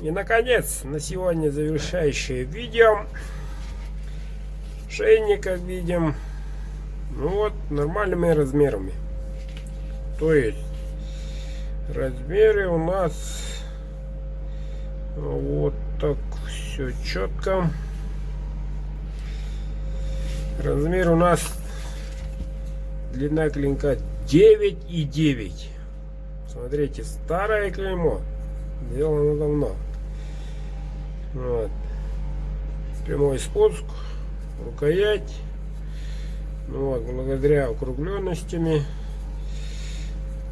И наконец, на сегодня завершающее видео. Шейник, как видим, ну вот, нормальными размерами. То есть размеры у нас вот так все четко. Размер у нас, длина клинка 9,9. Смотрите, старое клеймо, сделано давно. Вот. Прямой спуск, рукоять. Ну вот, благодаря округленностями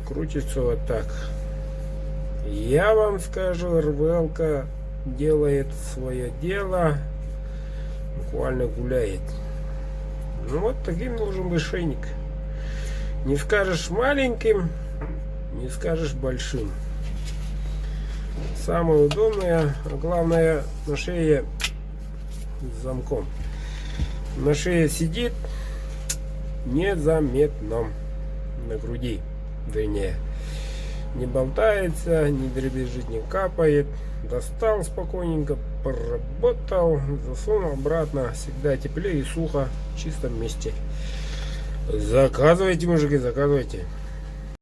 крутится вот так. Я вам скажу, РВЛ-ка делает свое дело, буквально гуляет. Ну вот таким должен быть шейник. Не скажешь маленьким, не скажешь большим. Самое удобное, а главное, на шее с замком. На шее сидит незаметно, на груди, вернее. Не болтается, не дребезжит, не капает. Достал спокойненько, поработал, засунул обратно. Всегда теплее и сухо, в чистом месте. Заказывайте, мужики, заказывайте.